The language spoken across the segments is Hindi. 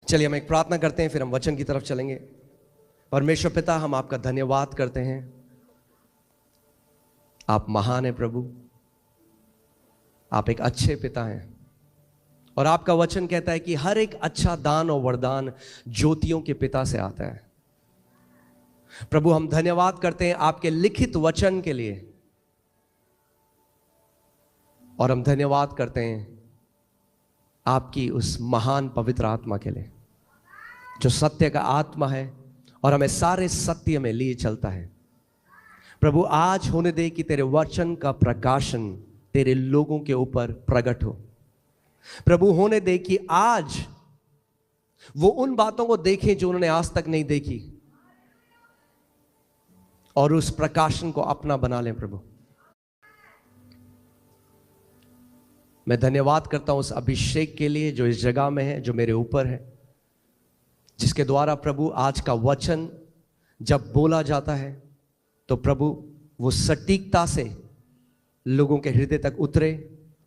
चलिए हम एक प्रार्थना करते हैं, फिर हम वचन की तरफ चलेंगे। परमेश्वर पिता, हम आपका धन्यवाद करते हैं। आप महान हैं प्रभु, आप एक अच्छे पिता हैं और आपका वचन कहता है कि हर एक अच्छा दान और वरदान ज्योतियों के पिता से आता है। प्रभु, हम धन्यवाद करते हैं आपके लिखित वचन के लिए और हम धन्यवाद करते हैं आपकी उस महान पवित्र आत्मा के लिए जो सत्य का आत्मा है और हमें सारे सत्य में लिए चलता है। प्रभु, आज होने दे कि तेरे वचन का प्रकाशन तेरे लोगों के ऊपर प्रकट हो। प्रभु, होने दे कि आज वो उन बातों को देखें जो उन्होंने आज तक नहीं देखी और उस प्रकाशन को अपना बना लें। प्रभु, मैं धन्यवाद करता हूं उस अभिषेक के लिए जो इस जगह में है, जो मेरे ऊपर है, जिसके द्वारा प्रभु आज का वचन जब बोला जाता है तो प्रभु वो सटीकता से लोगों के हृदय तक उतरे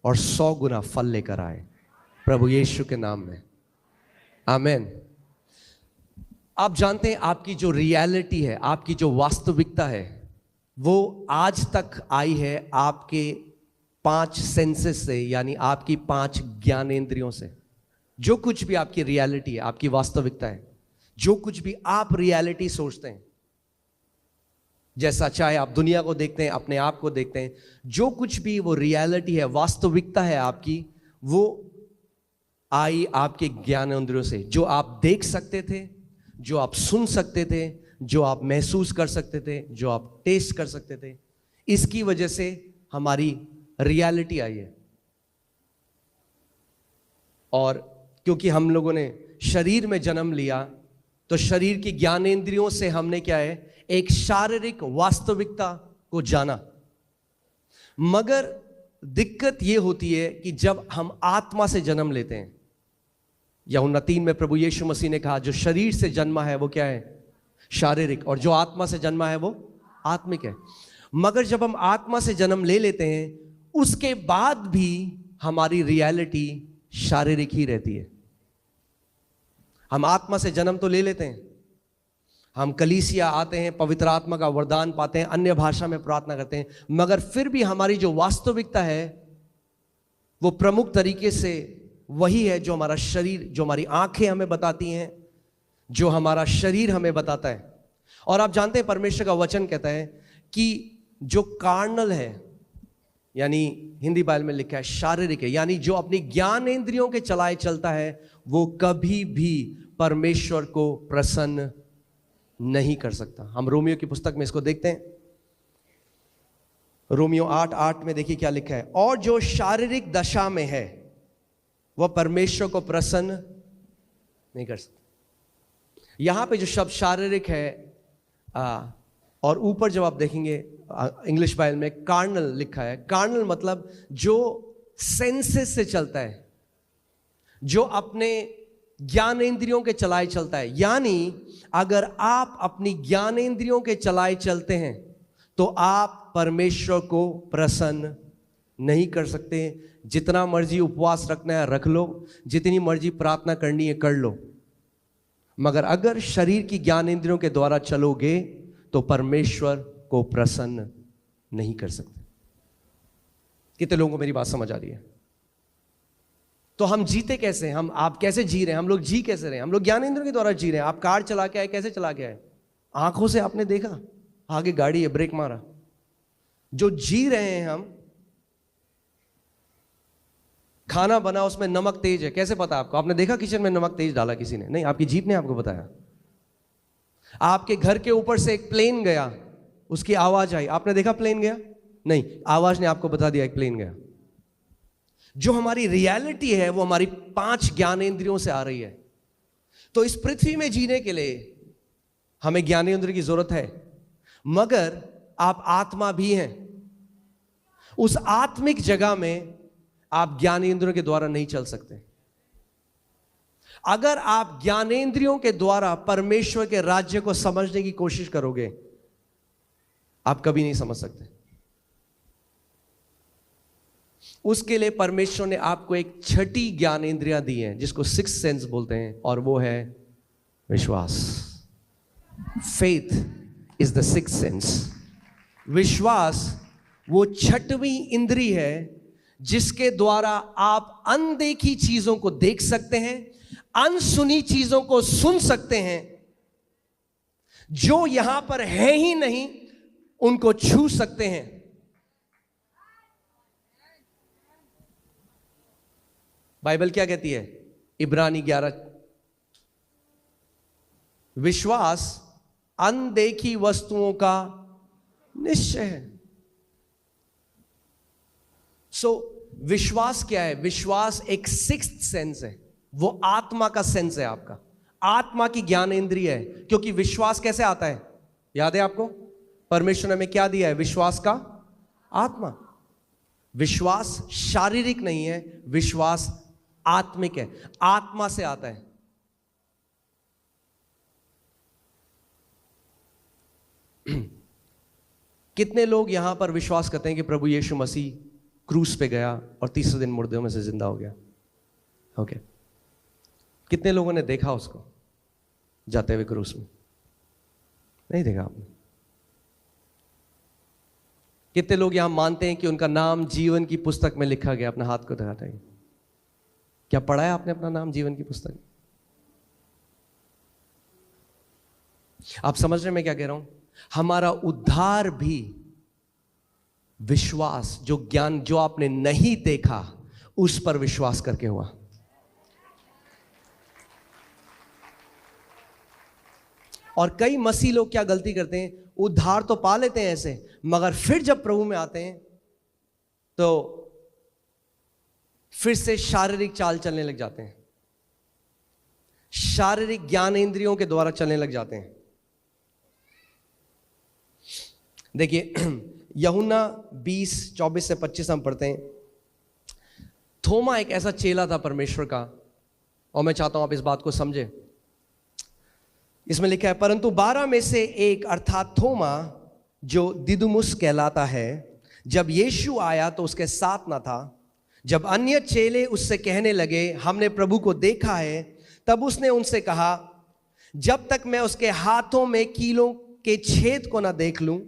और 100 गुना फल लेकर आए। प्रभु यीशु के नाम में आमीन। आप जानते हैं आपकी जो रियलिटी है, आपकी जो वास्तविकता है, वो आज तक आई है आपके 5 सेंसेस से, यानी आपकी 5 ज्ञानेंद्रियों से। जो कुछ भी आपकी रियलिटी है, आपकी वास्तविकता है, जो कुछ भी आप रियलिटी सोचते हैं, जैसा चाहे आप दुनिया को देखते हैं, अपने आप को देखते हैं, जो कुछ भी वो रियलिटी है, वास्तविकता है आपकी, वो आई आपके ज्ञानेंद्रियों से। जो आप देख सकते थे, जो आप सुन सकते थे, जो आप महसूस कर सकते थे, जो आप टेस्ट कर सकते थे, इसकी वजह से हमारी रियलिटी आई है। और क्योंकि हम लोगों ने शरीर में जन्म लिया तो शरीर की ज्ञानेंद्रियों से हमने क्या है, एक शारीरिक वास्तविकता को जाना। मगर दिक्कत यह होती है कि जब हम आत्मा से जन्म लेते हैं, यूहन्ना 3 में प्रभु यीशु मसीह ने कहा जो शरीर से जन्मा है वो क्या है, शारीरिक, और जो आत्मा से जन्मा है वो आत्मिक है। मगर जब हम आत्मा से जन्म ले लेते हैं उसके बाद भी हमारी रियलिटी शारीरिक ही रहती है। हम आत्मा से जन्म तो ले लेते हैं, हम कलीसिया आते हैं, पवित्र आत्मा का वरदान पाते हैं, अन्य भाषा में प्रार्थना करते हैं, मगर फिर भी हमारी जो वास्तविकता है वो प्रमुख तरीके से वही है जो हमारा शरीर, जो हमारी आंखें हमें बताती हैं, जो हमारा शरीर हमें बताता है। और आप जानते हैं परमेश्वर का वचन कहता है कि जो कार्नल है, यानी हिंदी बाइबल में लिखा है शारीरिक है, यानी जो अपनी ज्ञानेंद्रियों के चलाए चलता है वो कभी भी परमेश्वर को प्रसन्न नहीं कर सकता। हम रोमियो की पुस्तक में इसको देखते हैं, रोमियो 8:8 में देखिए क्या लिखा है, और जो शारीरिक दशा में है वह परमेश्वर को प्रसन्न नहीं कर सकता। यहां पे जो शब्द शारीरिक है और ऊपर जब आप देखेंगे इंग्लिश बाइबल में कार्नल लिखा है। कार्नल मतलब जो सेंसेस से चलता है, जो अपने ज्ञानेंद्रियों के चलाए चलता है। यानी अगर आप अपनी ज्ञानेंद्रियों के चलाए चलते हैं तो आप परमेश्वर को प्रसन्न नहीं कर सकते। जितना मर्जी उपवास रखना है रख लो, जितनी मर्जी प्रार्थना करनी है कर लो, मगर अगर शरीर की ज्ञानेंद्रियों के द्वारा चलोगे तो परमेश्वर को प्रसन्न नहीं कर सकते। कितने लोगों को मेरी बात समझ आ रही है? तो हम जीते कैसे हैं? आप कैसे जी रहे हैं? हम लोग जी कैसे रहे हैं? हम लोग ज्ञानेंद्रियों के द्वारा जी रहे हैं। आप कार चला के आए, कैसे चला के आए? आंखों से आपने देखा आगे गाड़ी है, ब्रेक मारा। जो जी रहे हैं हम, खाना बना उसमें नमक तेज है, कैसे पता आपको? आपने देखा किचन में नमक तेज डाला किसी ने? नहीं, आपकी जीभ ने आपको बताया। आपके घर के ऊपर से एक प्लेन गया, उसकी आवाज आई, आपने देखा प्लेन गया? नहीं, आवाज ने आपको बता दिया एक प्लेन गया। जो हमारी रियलिटी है वो हमारी 5 ज्ञानेंद्रियों से आ रही है। तो इस पृथ्वी में जीने के लिए हमें ज्ञानेंद्रिय की जरूरत है, मगर आप आत्मा भी हैं। उस आत्मिक जगह में आप ज्ञानेंद्रियों के द्वारा नहीं चल सकते। अगर आप ज्ञानेंद्रियों के द्वारा परमेश्वर के राज्य को समझने की कोशिश करोगे, आप कभी नहीं समझ सकते। उसके लिए परमेश्वर ने आपको एक छठी ज्ञानेंद्रियां दी हैं जिसको सिक्स सेंस बोलते हैं, और वो है विश्वास। Faith is the six sense. विश्वास वो छठवीं इंद्री है जिसके द्वारा आप अनदेखी चीजों को देख सकते हैं, अनसुनी चीजों को सुन सकते हैं, जो यहां पर है ही नहीं उनको छू सकते हैं। बाइबल क्या कहती है? इब्रानी 11, विश्वास अनदेखी वस्तुओं का निश्चय है। विश्वास क्या है? विश्वास एक सिक्स्थ सेंस है, वो आत्मा का सेंस है, आपका आत्मा की ज्ञानेंद्रिय है। क्योंकि विश्वास कैसे आता है? याद है आपको? परमेश्वर ने हमें क्या दिया है? विश्वास का आत्मा। विश्वास शारीरिक नहीं है, विश्वास आत्मिक है, आत्मा से आता है। कितने लोग यहां पर विश्वास करते हैं कि प्रभु यीशु मसीह क्रूस पे गया और तीसरे दिन मुर्दों में से जिंदा हो गया? ओके, कितने लोगों ने देखा उसको जाते हुए क्रूस में? नहीं देखा आपने? कितने लोग यहां मानते हैं कि उनका नाम जीवन की पुस्तक में लिखा गया? अपना हाथ को दिखाते हैं। क्या पढ़ा है आपने अपना नाम जीवन की पुस्तक में? आप समझ रहे हैं मैं क्या कह रहा हूं? हमारा उद्धार भी विश्वास, जो ज्ञान जो आपने नहीं देखा उस पर विश्वास करके हुआ। और कई मसीह लोग क्या गलती करते हैं? उद्धार तो पा लेते हैं ऐसे, मगर फिर जब प्रभु में आते हैं तो फिर से शारीरिक चाल चलने लग जाते हैं, शारीरिक ज्ञानेंद्रियों के द्वारा चलने लग जाते हैं। देखिए यूहन्ना 20:24 से 25 हम पढ़ते हैं। थोमा एक ऐसा चेला था परमेश्वर का, और मैं चाहता हूं आप इस बात को समझें। इसमें लिखा है, परंतु 12 में से एक अर्थात थोमा, जो दिदुमुस कहलाता है, जब यीशु आया तो उसके साथ न था। जब अन्य चेले उससे कहने लगे, हमने प्रभु को देखा है, तब उसने उनसे कहा, जब तक मैं उसके हाथों में कीलों के छेद को न देख लूं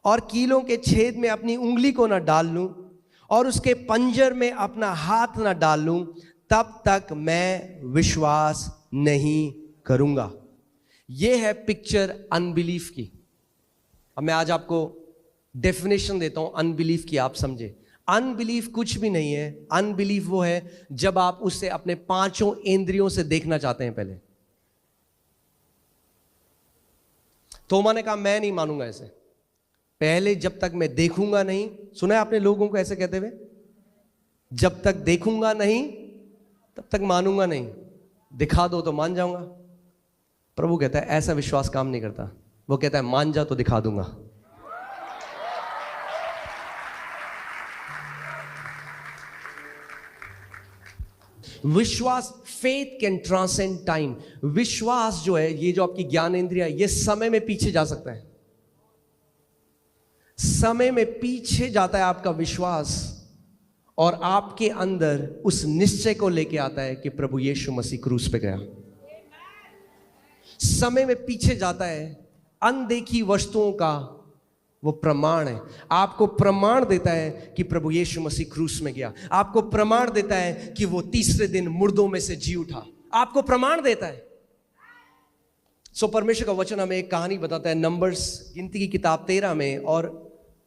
और कीलों के छेद में अपनी उंगली को न डाल लूं और उसके पंजर में अपना हाथ न डाल लूं, तब तक मैं विश्वास नहीं करूंगा। यह है पिक्चर अनबिलीफ की। अब मैं आज आपको डेफिनेशन देता हूं अनबिलीफ की, आप समझे। अनबिलीफ कुछ भी नहीं है। अनबिलीफ वो है जब आप उसे अपने पांचों इंद्रियों से देखना चाहते हैं। पहले थोमा ने कहा, मैं नहीं मानूंगा ऐसे, पहले जब तक मैं देखूंगा नहीं। सुना है आपने लोगों को ऐसे कहते हुए? जब तक देखूंगा नहीं तब तक मानूंगा नहीं, दिखा दो तो मान जाऊंगा। प्रभु कहता है ऐसा विश्वास काम नहीं करता। वो कहता है मान जा तो दिखा दूंगा। विश्वास, फेथ कैन ट्रांसेंड टाइम। विश्वास जो है, ये जो आपकी ज्ञानेंद्रिय है, ये समय में पीछे जा सकता है। समय में पीछे जाता है आपका विश्वास, और आपके अंदर उस निश्चय को लेके आता है कि प्रभु यीशु मसीह क्रूस पे गया। समय में पीछे जाता है। अनदेखी वस्तुओं का वो प्रमाण है। आपको प्रमाण देता है कि प्रभु यीशु मसीह क्रूस में गया। आपको प्रमाण देता है कि वो तीसरे दिन मुर्दों में से जी उठा। आपको प्रमाण देता है। परमेश्वर का वचन हमें एक कहानी बताता है, नंबर्स गिनती की किताब 13 में, और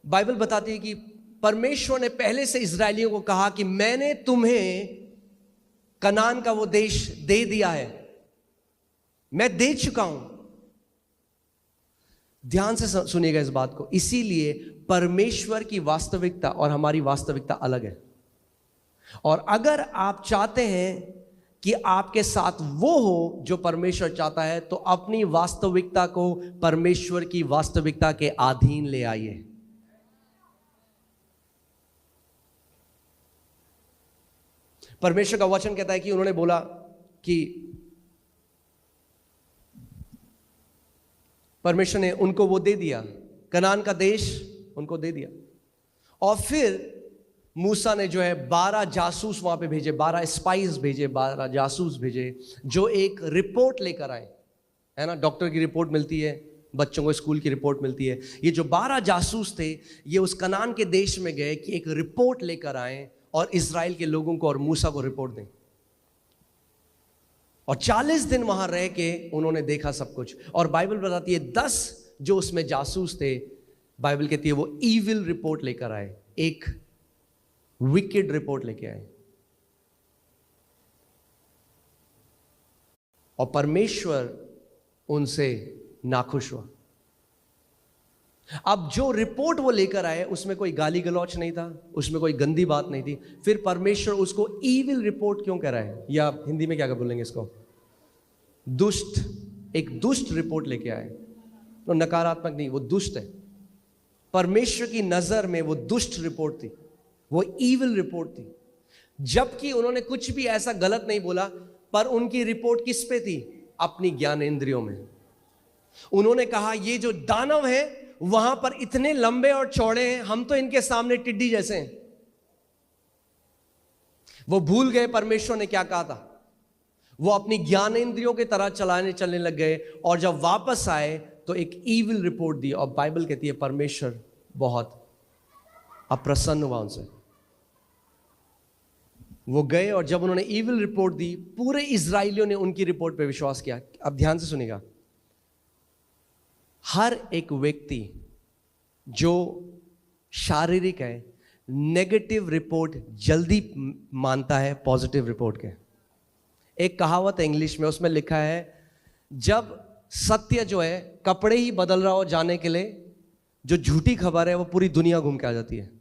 बाइबल बताती है कि परमेश्वर ने पहले से इजरायलियों को कहा कि मैंने तुम्हें कनान का वो देश दे दिया है, मैं दे चुका हूं। ध्यान से सुनिएगा इस बात को। इसीलिए परमेश्वर की वास्तविकता और हमारी वास्तविकता अलग है। और अगर आप चाहते हैं कि आपके साथ वो हो जो परमेश्वर चाहता है, तो अपनी वास्तविकता को परमेश्वर की वास्तविकता के अधीन ले आइए। परमेश्वर का वचन कहता है कि उन्होंने बोला कि परमेश्वर ने उनको वो दे दिया, कनान का देश उनको दे दिया। और फिर मूसा ने जो है 12 जासूस वहां पे भेजे, 12 स्पाइस भेजे, 12 जासूस भेजे जो एक रिपोर्ट लेकर आए, है ना। डॉक्टर की रिपोर्ट मिलती है, बच्चों को स्कूल की रिपोर्ट मिलती है। ये जो 12 जासूस थे ये उस कनान के देश में गए कि एक रिपोर्ट लेकर आए और इजराइल के लोगों को और मूसा को रिपोर्ट दें। और 40 दिन वहां रह के उन्होंने देखा सब कुछ। और बाइबल बताती है 10 जो उसमें जासूस थे, बाइबल कहती है वो ईविल रिपोर्ट लेकर आए, एक विकेड रिपोर्ट लेके आए। और परमेश्वर उनसे नाखुश हुआ। अब जो रिपोर्ट वो लेकर आए उसमें कोई गाली गलौच नहीं था, उसमें कोई गंदी बात नहीं थी। फिर परमेश्वर उसको ईविल रिपोर्ट क्यों कह रहा है, या हिंदी में क्या बोलेंगे इसको, दुष्ट, एक दुष्ट रिपोर्ट लेके आए। तो नकारात्मक नहीं, वो दुष्ट है। परमेश्वर की नजर में वो दुष्ट रिपोर्ट थी, वो ईविल रिपोर्ट थी। जबकि उन्होंने कुछ भी ऐसा गलत नहीं बोला, पर उनकी रिपोर्ट किस पे थी, अपनी ज्ञानेंद्रियों में। उन्होंने कहा ये जो दानव है वहां पर इतने लंबे और चौड़े हैं, हम तो इनके सामने टिड्डी जैसे हैं। वो भूल गए परमेश्वर ने क्या कहा था। वो अपनी ज्ञानेंद्रियों की तरह चलने लग गए। और जब वापस आए तो एक ईविल रिपोर्ट दी। और बाइबल कहती है परमेश्वर बहुत अप्रसन्न हुआ उनसे। वो गए और जब उन्होंने ईविल रिपोर्ट दी, पूरे इजराइलियों ने उनकी रिपोर्ट पे विश्वास किया। अब ध्यान से सुनिएगा, हर एक व्यक्ति जो शारीरिक है नेगेटिव रिपोर्ट जल्दी मानता है पॉजिटिव रिपोर्ट के। एक कहावत है इंग्लिश में, उसमें लिखा है जब सत्य जो है कपड़े ही बदल रहा हो जाने के लिए, जो झूठी खबर है वो पूरी दुनिया घूम के आ जाती है।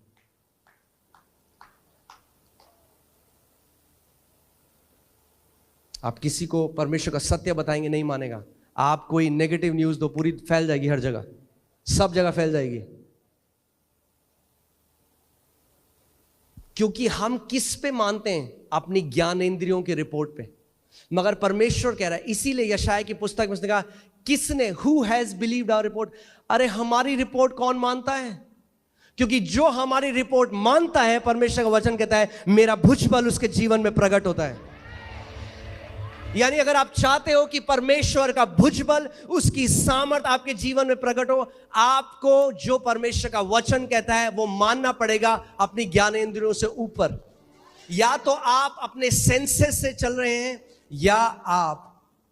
आप किसी को परमेश्वर का सत्य बताएंगे नहीं मानेगा। आप कोई नेगेटिव न्यूज दो, पूरी फैल जाएगी, हर जगह, सब जगह फैल जाएगी। क्योंकि हम किस पे मानते हैं, अपनी ज्ञानेंद्रियों की रिपोर्ट पे। मगर परमेश्वर कह रहा है, इसीलिए यशायाह की पुस्तक में उसने कहा किसने, who has believed our report. अरे हमारी रिपोर्ट कौन मानता है? क्योंकि जो हमारी रिपोर्ट मानता है, परमेश्वर का वचन कहता है मेरा भुजबल उसके जीवन में प्रकट होता है। यानी अगर आप चाहते हो कि परमेश्वर का भुजबल, उसकी सामर्थ आपके जीवन में प्रकट हो, आपको जो परमेश्वर का वचन कहता है वो मानना पड़ेगा अपनी ज्ञानेंद्रियों से ऊपर। या तो आप अपने सेंसेस से चल रहे हैं, या आप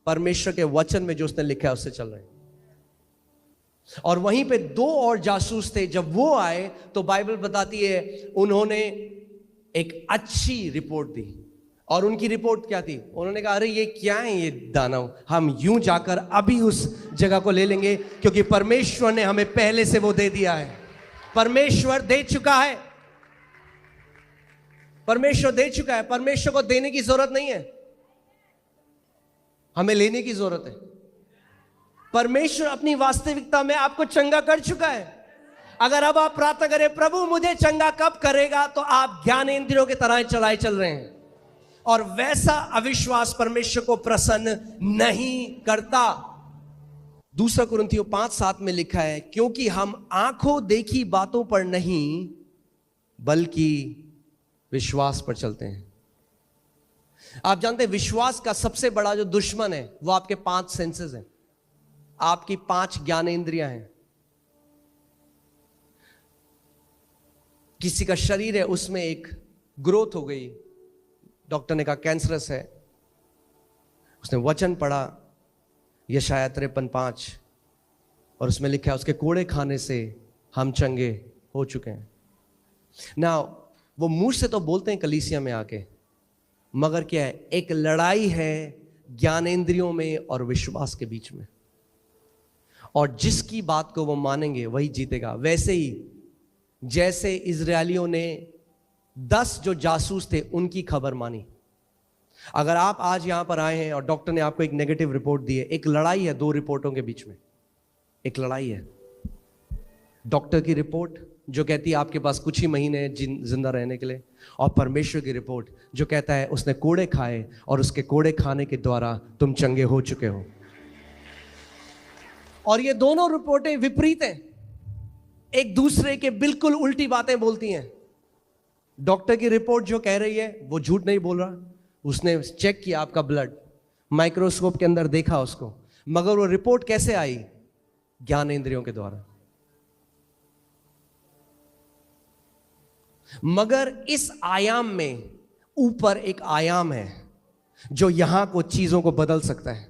परमेश्वर के वचन में जो उसने लिखा है उससे चल रहे हैं। और वहीं पे 2 और जासूस थे। जब वो आए तो बाइबल बताती है उन्होंने एक अच्छी रिपोर्ट दी। और उनकी रिपोर्ट क्या थी? उन्होंने कहा अरे ये क्या है ये दानव, हम यूं जाकर अभी उस जगह को ले लेंगे, क्योंकि परमेश्वर ने हमें पहले से वो दे दिया है। परमेश्वर दे चुका है, परमेश्वर दे चुका है। परमेश्वर को देने की जरूरत नहीं है, हमें लेने की जरूरत है। परमेश्वर अपनी वास्तविकता में आपको चंगा कर चुका है। अगर अब आप प्रार्थना करें प्रभु मुझे चंगा कब करेगा, तो आप ज्ञानेंद्रियों की तरह चलाए चल रहे हैं। और वैसा अविश्वास परमेश्वर को प्रसन्न नहीं करता। 2 कुरिन्थियों 5:7 में लिखा है क्योंकि हम आंखों देखी बातों पर नहीं बल्कि विश्वास पर चलते हैं। आप जानते हैं विश्वास का सबसे बड़ा जो दुश्मन है वो आपके 5 सेंसेस हैं, आपकी 5 ज्ञानेंद्रियां हैं। किसी का शरीर है उसमें एक ग्रोथ हो गई, डॉक्टर ने कहा कैंसरस है, उसने वचन पढ़ा यशायाह 53:5 और उसमें लिखा है उसके कोड़े खाने से हम चंगे हो चुके हैं। ना वो मुंह से तो बोलते हैं कलीसिया में आके, मगर क्या है, एक लड़ाई है ज्ञानेंद्रियों में और विश्वास के बीच में। और जिसकी बात को वो मानेंगे वही जीतेगा। वैसे ही जैसे इजरायलियों ने 10 जो जासूस थे उनकी खबर मानी। अगर आप आज यहां पर आए हैं और डॉक्टर ने आपको एक नेगेटिव रिपोर्ट दी है, एक लड़ाई है 2 रिपोर्टों के बीच में, एक लड़ाई है। डॉक्टर की रिपोर्ट जो कहती है आपके पास कुछ ही महीने हैं जिंदा रहने के लिए, और परमेश्वर की रिपोर्ट जो कहता है उसने कोड़े खाए और उसके कोड़े खाने के द्वारा तुम चंगे हो चुके हो। और ये दोनों रिपोर्टें विपरीत हैं, एक दूसरे के बिल्कुल उल्टी बातें बोलती हैं। डॉक्टर की रिपोर्ट जो कह रही है वो झूठ नहीं बोल रहा, उसने चेक किया आपका ब्लड, माइक्रोस्कोप के अंदर देखा उसको, मगर वो रिपोर्ट कैसे आई? ज्ञानेंद्रियों के द्वारा। मगर इस आयाम में ऊपर एक आयाम है जो यहां को चीजों को बदल सकता है,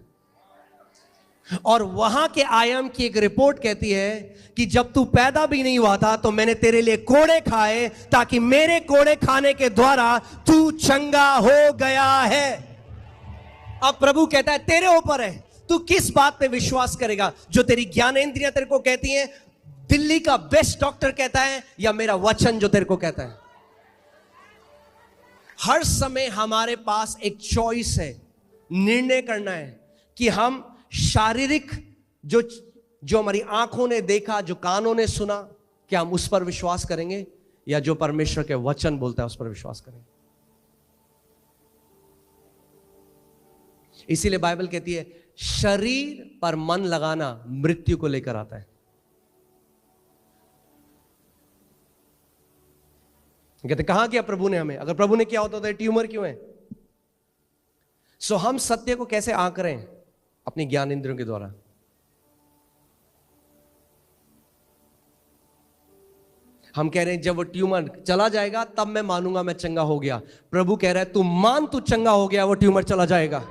और वहां के आयाम की एक रिपोर्ट कहती है कि जब तू पैदा भी नहीं हुआ था तो मैंने तेरे लिए कोड़े खाए, ताकि मेरे कोड़े खाने के द्वारा तू चंगा हो गया है। अब प्रभु कहता है तेरे ऊपर है, तू किस बात पे विश्वास करेगा? जो तेरी ज्ञानेंद्रियां तेरे को कहती हैं, दिल्ली का बेस्ट डॉक्टर कहता है, या मेरा वचन जो तेरे को कहता है? हर समय हमारे पास एक चॉइस है, निर्णय करना है कि हम शारीरिक जो हमारी आंखों ने देखा, जो कानों ने सुना, क्या हम उस पर विश्वास करेंगे, या जो परमेश्वर के वचन बोलता है उस पर विश्वास करेंगे। इसीलिए बाइबल कहती है शरीर पर मन लगाना मृत्यु को लेकर आता है। कहते कहां किया प्रभु ने हमें? अगर प्रभु ने किया होता तो ट्यूमर क्यों है? सो हम सत्य को कैसे आंक रहे हैं? अपनी ज्ञान इंद्रियों के द्वारा। हम कह रहे हैं जब वो ट्यूमर चला जाएगा तब मैं मानूंगा मैं चंगा हो गया। प्रभु कह रहा है तू मान, तू चंगा हो गया, वो ट्यूमर चला जाएगा।